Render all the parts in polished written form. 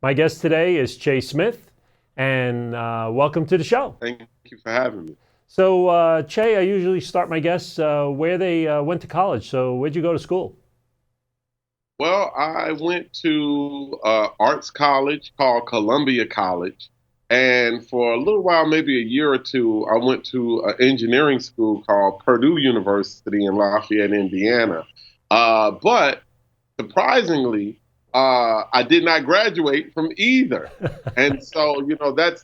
My guest today is Che Smith, and welcome to the show. Thank you for having me. So, Che, I usually start my guests where they went to college. So, where'd you go to school? Well, I went to arts college called Columbia College, and for a little while, maybe a year or two, I went to an engineering school called Purdue University in Lafayette, Indiana. But surprisingly, I did not graduate from either, and so that's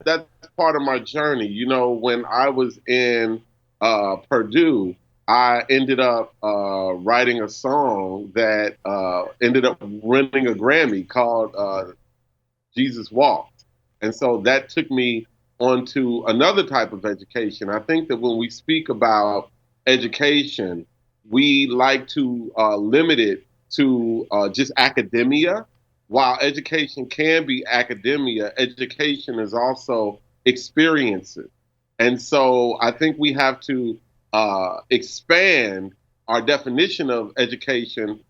part of my journey. When I was in Purdue, I ended up writing a song that ended up winning a Grammy called Jesus Walked. And so that took me onto another type of education. I think that when we speak about education, we like to limit it to just academia. While education can be academia, education is also experiences. And so I think we have to expand our definition of education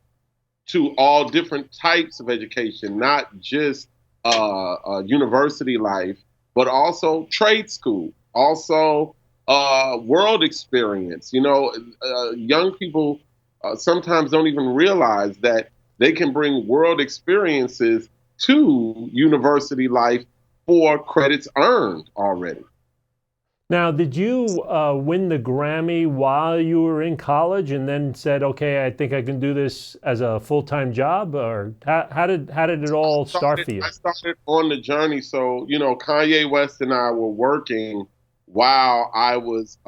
to all different types of education, not just university life, but also trade school, also world experience. Young people sometimes don't even realize that they can bring world experiences to university life for credits earned already. Now, did you win the Grammy while you were in college, and then said, "Okay, I think I can do this as a full-time job," or how did it all start for you? I started on the journey. So, Kanye West and I were working while I was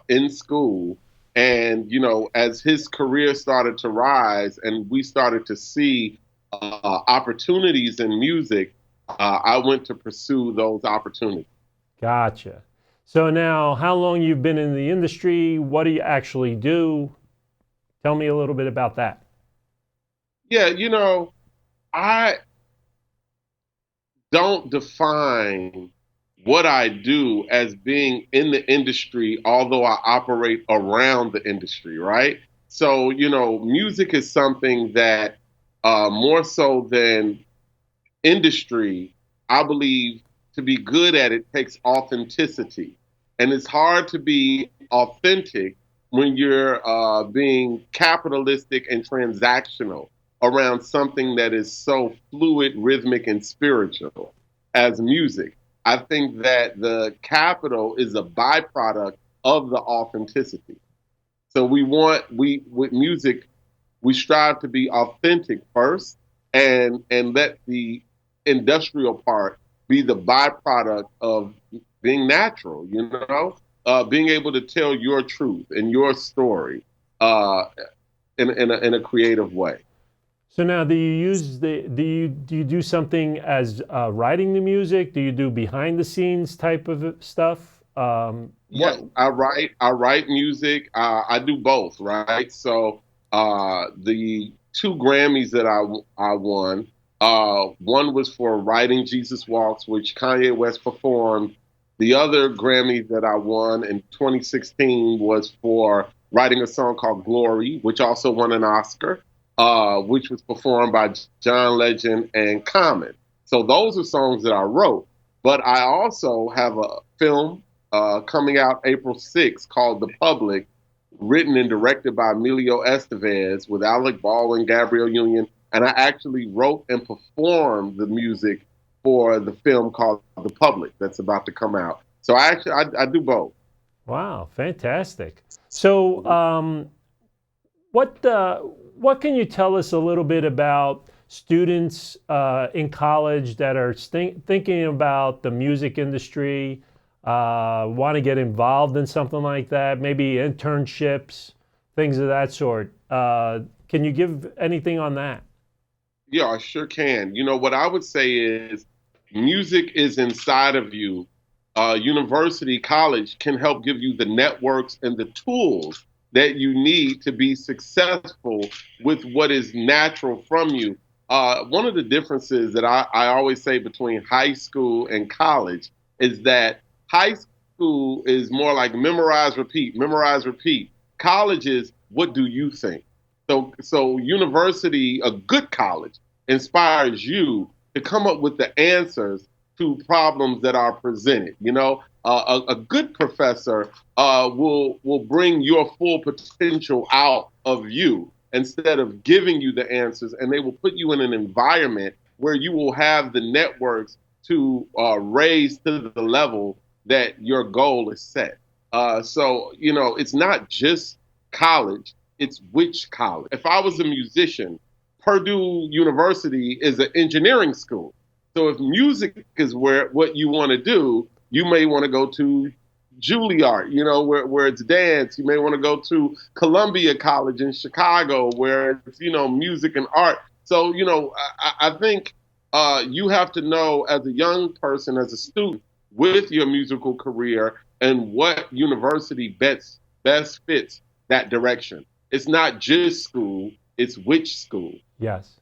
in school. And, as his career started to rise and we started to see opportunities in music, I went to pursue those opportunities. Gotcha. So now, how long you've been in the industry? What do you actually do? Tell me a little bit about that. Yeah, I don't define what I do as being in the industry, although I operate around the industry, right? So, music is something that more so than industry, I believe to be good at it takes authenticity. And it's hard to be authentic when you're being capitalistic and transactional around something that is so fluid, rhythmic, and spiritual as music. I think that the capital is a byproduct of the authenticity. So we with music we strive to be authentic first and let the industrial part be the byproduct of being natural, being able to tell your truth and your story uh, in a creative way. So now, do you use the do you do something as writing the music? Do you do behind the scenes type of stuff? Yes, What? I write music. I do both, right? So the two Grammys that I won, one was for writing Jesus Walks, which Kanye West performed. The other Grammy that I won in 2016 was for writing a song called Glory, which also won an Oscar, which was performed by John Legend and Common. So those are songs that I wrote. But I also have a film coming out April 6th called The Public, written and directed by Emilio Estevez with Alec Baldwin, Gabrielle Union, and I actually wrote and performed the music for the film called The Public that's about to come out. So I do both. Wow, fantastic. So, Mhm. what can you tell us a little bit about students in college that are thinking about the music industry, want to get involved in something like that, maybe internships, things of that sort? Can you give anything on that? Yeah, I sure can. What I would say is music is inside of you. University, college can help give you the networks and the tools that you need to be successful with what is natural from you. One of the differences that I always say between high school and college is that high school is more like memorize, repeat, memorize, repeat. College is what do you think? So university, a good college, inspires you to come up with the answers to problems that are presented. A good professor will bring your full potential out of you instead of giving you the answers, and they will put you in an environment where you will have the networks to raise to the level that your goal is set. So it's not just college, it's which college. If I was a musician, Purdue University is an engineering school. So if music is where what you want to do, you may want to go to Juilliard, where it's dance. You may want to go to Columbia College in Chicago, where it's, music and art. So, I think you have to know as a young person, as a student, with your musical career and what university best fits that direction. It's not just school, it's which school. Yes.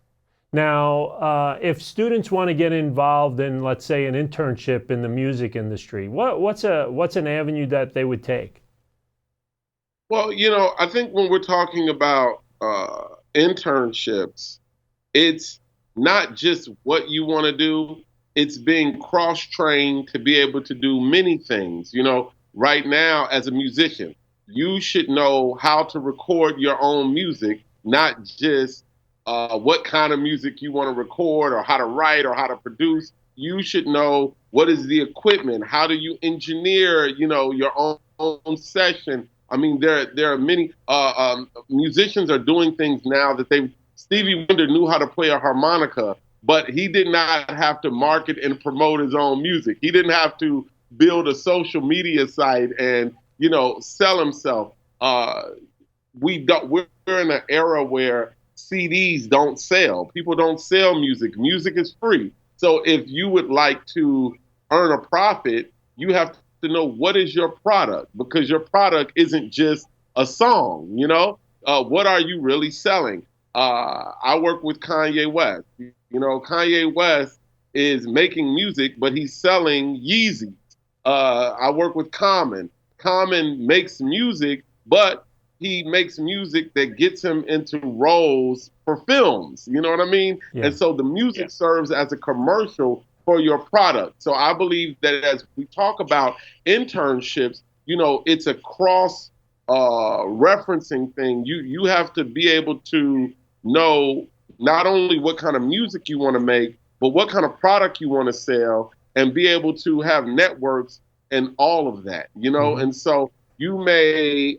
Now, if students want to get involved in, let's say, an internship in the music industry, what's an avenue that they would take? Well, I think when we're talking about internships, it's not just what you want to do, it's being cross trained to be able to do many things. Right now, as a musician, you should know how to record your own music, not just what kind of music you want to record or how to write or how to produce. You should know what is the equipment, how do you engineer, your own session. I mean, there are many musicians are doing things now that Stevie Wonder knew how to play a harmonica, but he did not have to market and promote his own music. He didn't have to build a social media site and sell himself. We're in an era where CDs don't sell. People don't sell music. Music is free. So if you would like to earn a profit, you have to know what is your product, because your product isn't just a song. What are you really selling? I work with Kanye West. Kanye West is making music, but he's selling Yeezys. I work with Common. Common makes music, but he makes music that gets him into roles for films. You know what I mean? Yeah. And so the music serves as a commercial for your product. So I believe that as we talk about internships, it's a cross referencing thing. You have to be able to know not only what kind of music you want to make, but what kind of product you want to sell, and be able to have networks and all of that. Mm-hmm. And so you may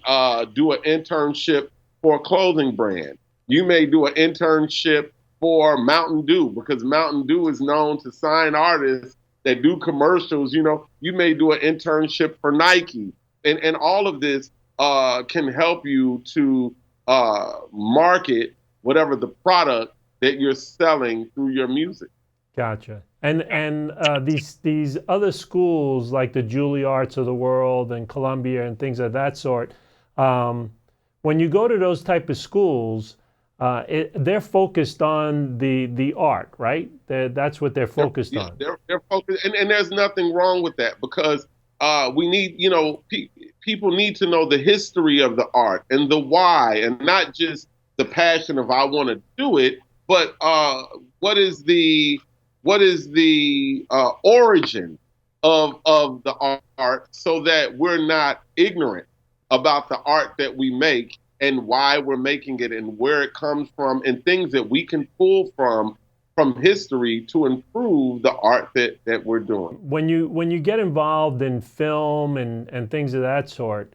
do an internship for a clothing brand. You may do an internship for Mountain Dew, because Mountain Dew is known to sign artists that do commercials. You may do an internship for Nike. And all of this can help you to market whatever the product that you're selling through your music. Gotcha. And these other schools like the Juilliards of the world and Columbia and things of that sort, when you go to those type of schools, they're focused on the art, right? That's what they're focused on. They're focused, and there's nothing wrong with that, because we need, people need to know the history of the art and the why, and not just the passion of I want to do it, but what is the origin of the art, so that we're not ignorant about the art that we make and why we're making it and where it comes from, and things that we can pull from history to improve the art that we're doing. When you get involved in film and things of that sort,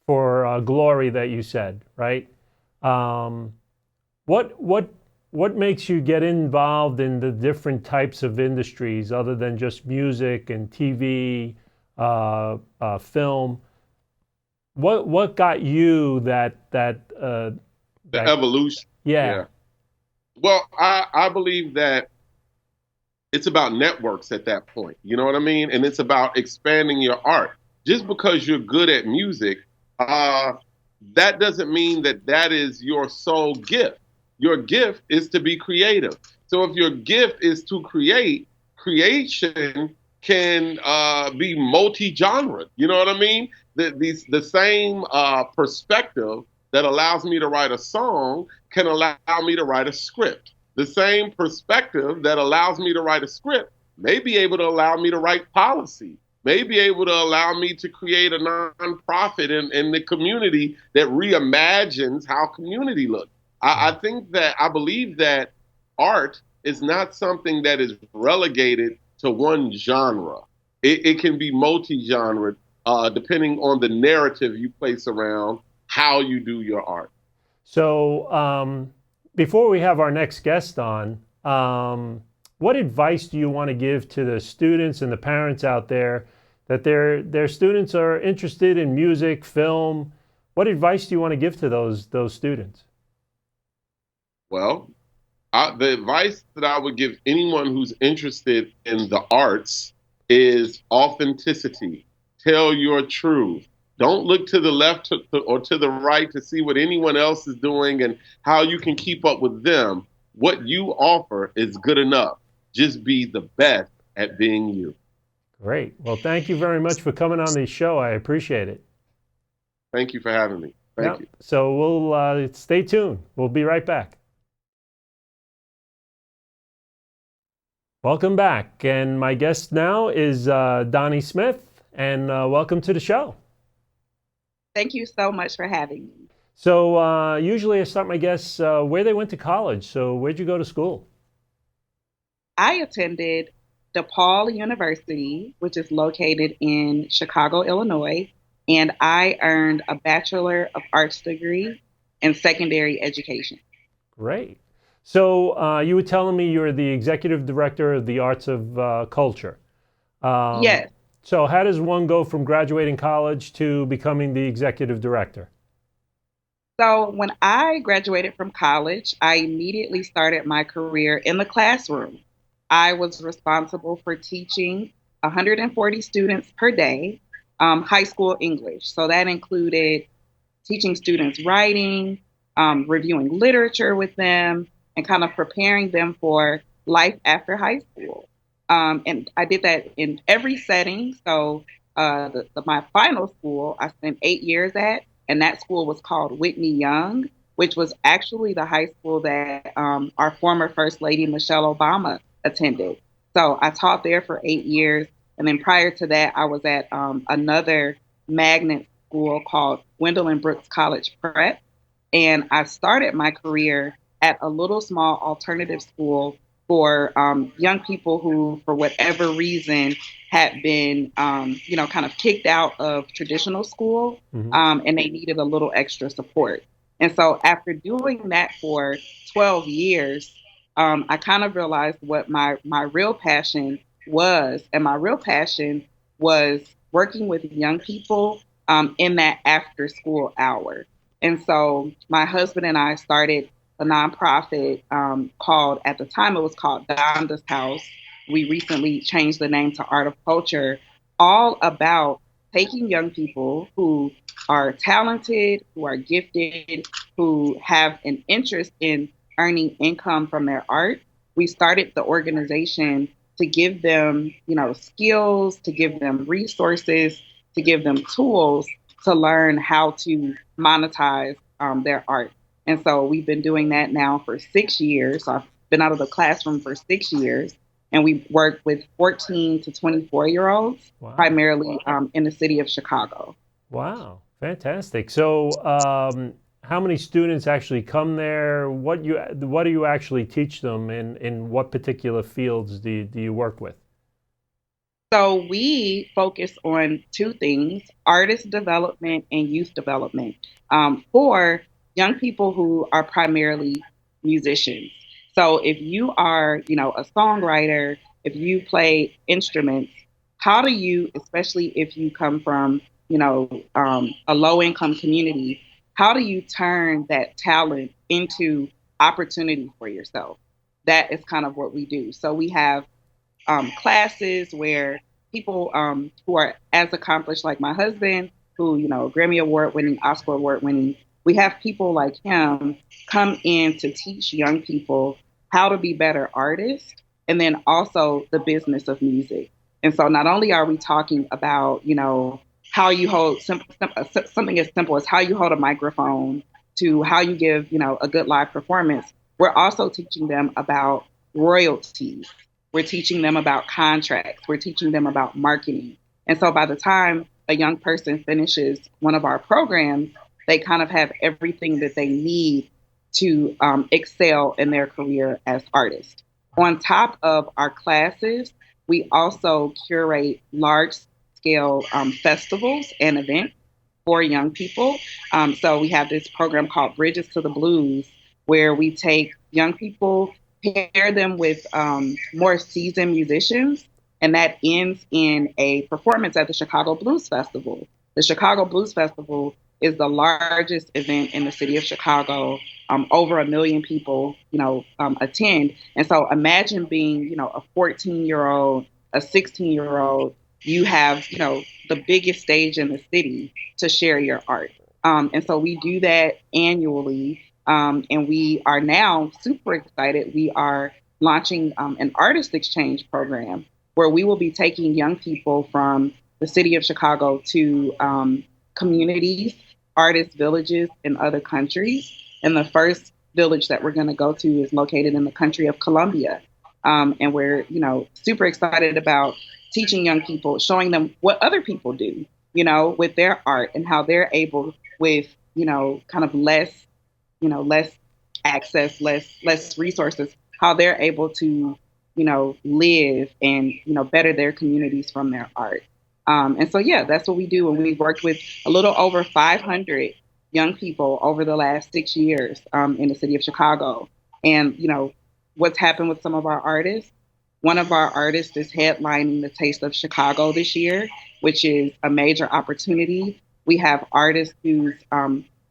for Glory that you said, right? What makes you get involved in the different types of industries other than just music and TV, film? What got you that the evolution? Yeah. Well, I believe that it's about networks at that point. You know what I mean? And it's about expanding your art. Just because you're good at music, that doesn't mean that is your sole gift. Your gift is to be creative. So if your gift is to create, creation can be multi-genre. You know what I mean? The same perspective that allows me to write a song can allow me to write a script. the same perspective that allows me to write a script may be able to allow me to write policy, may be able to allow me to create a nonprofit in the community that reimagines how community looks. I think that I believe that art is not something that is relegated to one genre. It can be multi-genre depending on the narrative you place around how you do your art. So, before we have our next guest on, what advice do you want to give to the students and the parents out there that their students are interested in music, film? What advice do you want to give to those students? Well, the advice that I would give anyone who's interested in the arts is authenticity. Tell your truth. Don't look to the left or to the right to see what anyone else is doing and how you can keep up with them. What you offer is good enough. Just be the best at being you. Great. Well, thank you very much for coming on the show. I appreciate it. Thank you for having me. Yeah. Thank you. So we'll stay tuned. We'll be right back. Welcome back. And my guest now is Donnie Smith. And welcome to the show. Thank you so much for having me. So usually I start my guests where they went to college. So where'd you go to school? I attended DePaul University, which is located in Chicago, Illinois, and I earned a Bachelor of Arts degree in secondary education. Great. So you were telling me you're the executive director of the Arts of Culture. Yes. So how does one go from graduating college to becoming the executive director? So when I graduated from college, I immediately started my career in the classroom. I was responsible for teaching 140 students per day, high school English. So that included teaching students writing, reviewing literature with them, and kind of preparing them for life after high school. And I did that in every setting. So my final school, I spent 8 years at, and that school was called Whitney Young, which was actually the high school that our former First Lady, Michelle Obama, attended. So I taught there for 8 years. And then prior to that, I was at another magnet school called Gwendolyn Brooks College Prep. And I started my career at a little small alternative school for young people who, for whatever reason, had been, kind of kicked out of traditional school, and they needed a little extra support. And so after doing that for 12 years, I kind of realized what my real passion was. And my real passion was working with young people in that after school hour. And so my husband and I started a nonprofit called, at the time it was called Donda's House. We recently changed the name to Art of Culture, all about taking young people who are talented, who are gifted, who have an interest in earning income from their art. We started the organization to give them, skills, to give them resources, to give them tools to learn how to monetize their art. And so we've been doing that now for 6 years. So I've been out of the classroom for 6 years, and we work with 14 to 24-year-olds, Wow. Primarily in the city of Chicago. Wow, fantastic. So how many students actually come there? What do you actually teach them, and in what particular fields do you work with? So we focus on two things: artist development and youth development, for young people who are primarily musicians. So if you are, a songwriter, if you play instruments, how do you, especially if you come from, a low income community, how do you turn that talent into opportunity for yourself? That is kind of what we do. So we have classes where people who are as accomplished, like my husband, who, Grammy Award winning, Oscar Award winning, we have people like him come in to teach young people how to be better artists, and then also the business of music. And so not only are we talking about, how you hold something as simple as how you hold a microphone, to how you give, a good live performance, we're also teaching them about royalties. We're teaching them about contracts. We're teaching them about marketing. And so by the time a young person finishes one of our programs, they kind of have everything that they need to excel in their career as artists. On top of our classes, we also curate large scale festivals and events for young people. So we have this program called Bridges to the Blues, where we take young people, pair them with more seasoned musicians, and that ends in a performance at the Chicago Blues Festival. The Chicago Blues Festival is the largest event in the city of Chicago. Over 1 million people, attend. And so imagine being, a 14-year-old, a 16-year-old. You have, the biggest stage in the city to share your art. And so we do that annually. And we are now super excited. We are launching an artist exchange program where we will be taking young people from the city of Chicago to communities, artist villages in other countries. And the first village that we're going to go to is located in the country of Colombia. And we're, super excited about teaching young people, showing them what other people do, with their art and how they're able with, kind of less access, less resources, how they're able to, live and, better their communities from their art. And so, yeah, that's what we do. And we've worked with a little over 500 young people over the last 6 years in the city of Chicago. And, what's happened with some of our artists. One of our artists is headlining the Taste of Chicago this year, which is a major opportunity. We have artists whose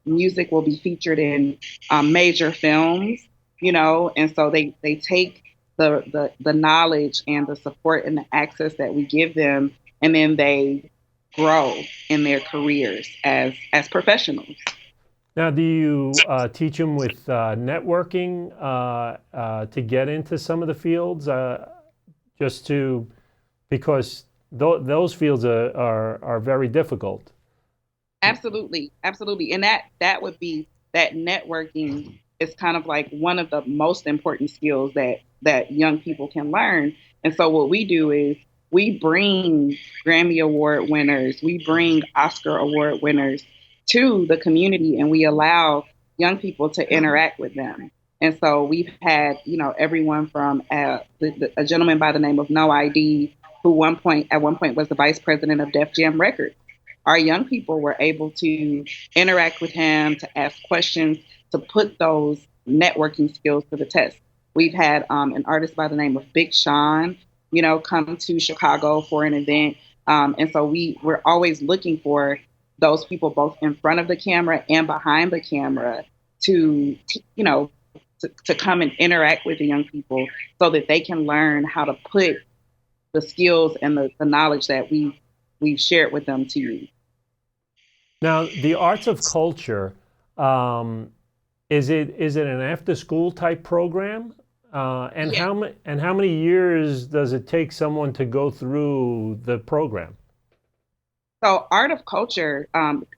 music will be featured in major films, and so they take the knowledge and the support and the access that we give them, and then they grow in their careers as professionals. Now, do you teach them with networking to get into some of the fields? Because those fields are very difficult. Absolutely, absolutely, and that would be that networking is kind of like one of the most important skills that young people can learn. And so what we do is we bring Grammy Award winners, we bring Oscar Award winners to the community, and we allow young people to interact with them. And so we've had, everyone from a gentleman by the name of No ID, who at one point was the vice president of Def Jam Records. Our young people were able to interact with him, to ask questions, to put those networking skills to the test. We've had an artist by the name of Big Sean, come to Chicago for an event. And so we're always looking for those people both in front of the camera and behind the camera to come and interact with the young people so that they can learn how to put the skills and the knowledge that we've shared with them to use. Now, the arts of culture, is it an after school type program? And Yeah. how many years does it take someone to go through the program? So Art of Culture,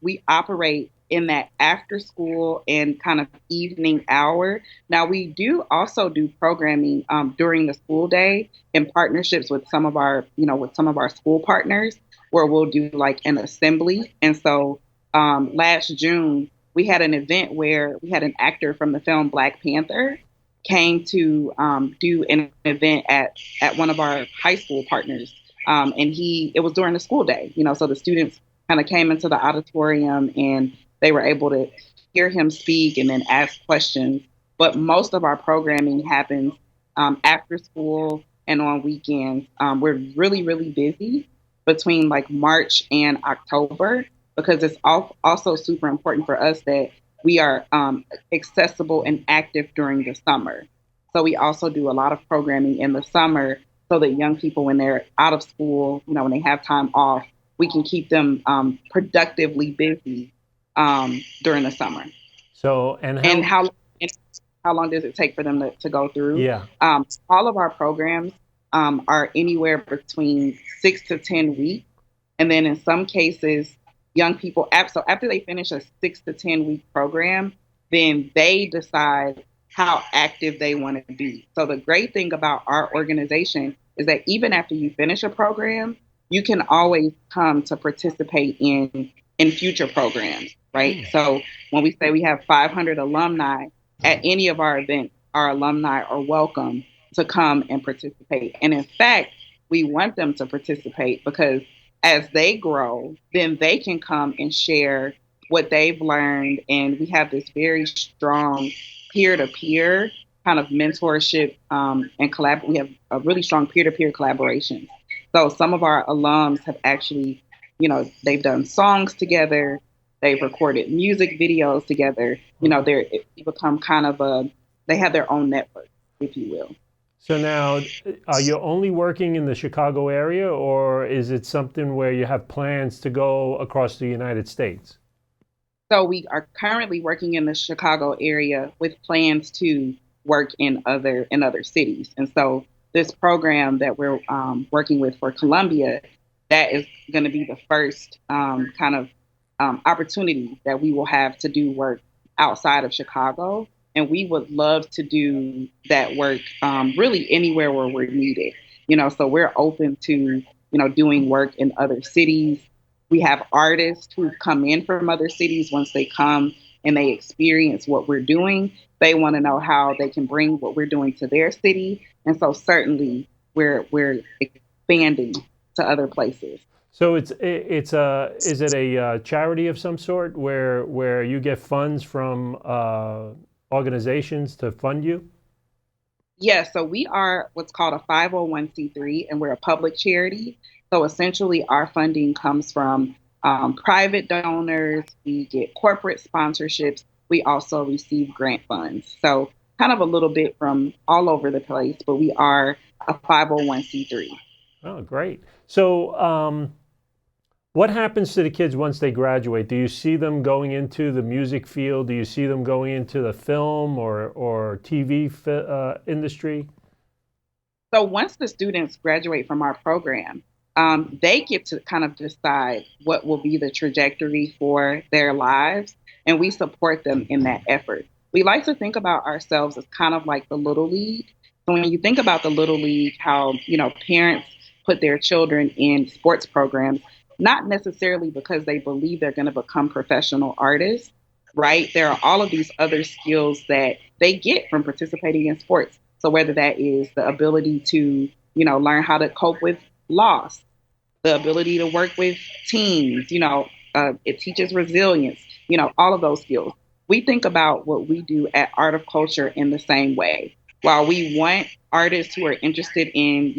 we operate in that after school and kind of evening hour. Now we do also do programming during the school day in partnerships with some of our school partners, where we'll do like an assembly. And so last June we had an event where we had an actor from the film Black Panther came to do an event at one of our high school partners. And it was during the school day, so the students kind of came into the auditorium and they were able to hear him speak and then ask questions. But most of our programming happens after school and on weekends. We're really, really busy between like March and October because it's also super important for us that we are accessible and active during the summer. So we also do a lot of programming in the summer so that young people, when they're out of school, when they have time off, we can keep them productively busy during the summer. So, And how long does it take for them to go through? yeah. All of our programs are anywhere between 6 to 10 weeks. And then in some cases, young people, so after they finish a 6 to 10 week program, then they decide how active they want to be. So the great thing about our organization is that even after you finish a program, you can always come to participate in future programs, right? Hmm. So when we say we have 500 alumni at any of our events, our alumni are welcome to come and participate. And in fact, we want them to participate because as they grow, then they can come and share what they've learned. And we have this very strong peer to peer kind of mentorship and collab. We have a really strong peer to peer collaboration. So some of our alums have actually, they've done songs together, they've recorded music videos together. Wow. They become kind of they have their own network, if you will. So now, are you only working in the Chicago area, or is it something where you have plans to go across the United States? So we are currently working in the Chicago area with plans to work in other cities. And so this program that we're working with for Columbia, that is going to be the first kind of opportunity that we will have to do work outside of Chicago. And we would love to do that work really anywhere where we're needed. So we're open to doing work in other cities. We have artists who come in from other cities. Once they come and they experience what we're doing, they want to know how they can bring what we're doing to their city. And so certainly we're expanding to other places. So it's a is it a charity of some sort where you get funds from organizations to fund you? Yes, so we are what's called a 501(c)(3), and we're a public charity. So essentially, our funding comes from private donors, we get corporate sponsorships, we also receive grant funds. So, kind of a little bit from all over the place, but we are a 501(c)(3). Oh, great. So, what happens to the kids once they graduate? Do you see them going into the music field? Do you see them going into the film or TV industry? So once the students graduate from our program, they get to kind of decide what will be the trajectory for their lives, and we support them in that effort. We like to think about ourselves as kind of like the little league. So when you think about the little league, how parents put their children in sports programs, not necessarily because they believe they're going to become professional artists, right? There are all of these other skills that they get from participating in sports. So whether that is the ability to, learn how to cope with loss, the ability to work with teams, it teaches resilience, all of those skills. We think about what we do at Art of Culture in the same way. While we want artists who are interested in,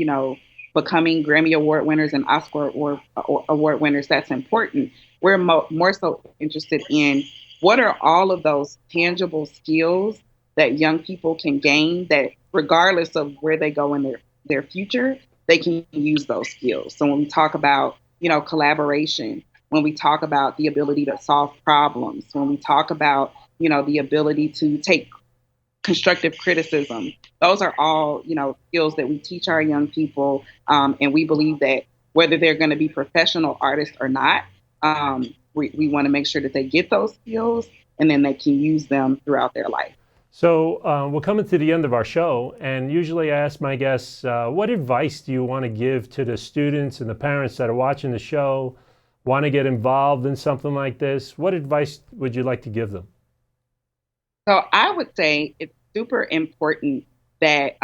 becoming Grammy Award winners and Oscar Award winners, that's important. We're more so interested in what are all of those tangible skills that young people can gain that regardless of where they go in their future, they can use those skills. So when we talk about, collaboration, when we talk about the ability to solve problems, when we talk about, the ability to take constructive criticism, those are all, skills that we teach our young people. And we believe that whether they're going to be professional artists or not, we want to make sure that they get those skills and then they can use them throughout their life. So we're coming to the end of our show, and usually I ask my guests, what advice do you want to give to the students and the parents that are watching the show, want to get involved in something like this? What advice would you like to give them? So I would say it's super important that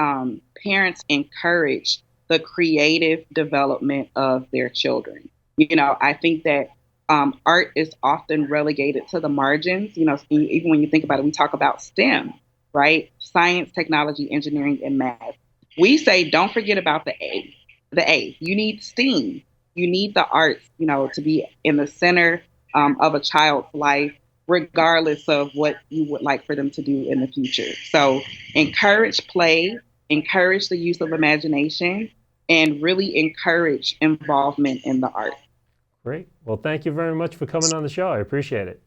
parents encourage the creative development of their children. I think that art is often relegated to the margins. Even when you think about it, we talk about STEM, right? Science, technology, engineering, and math. We say don't forget about the A. The A. You need STEAM. You need the arts, to be in the center of a child's life, regardless of what you would like for them to do in the future. So encourage play, encourage the use of imagination, and really encourage involvement in the arts. Great. Well, thank you very much for coming on the show. I appreciate it.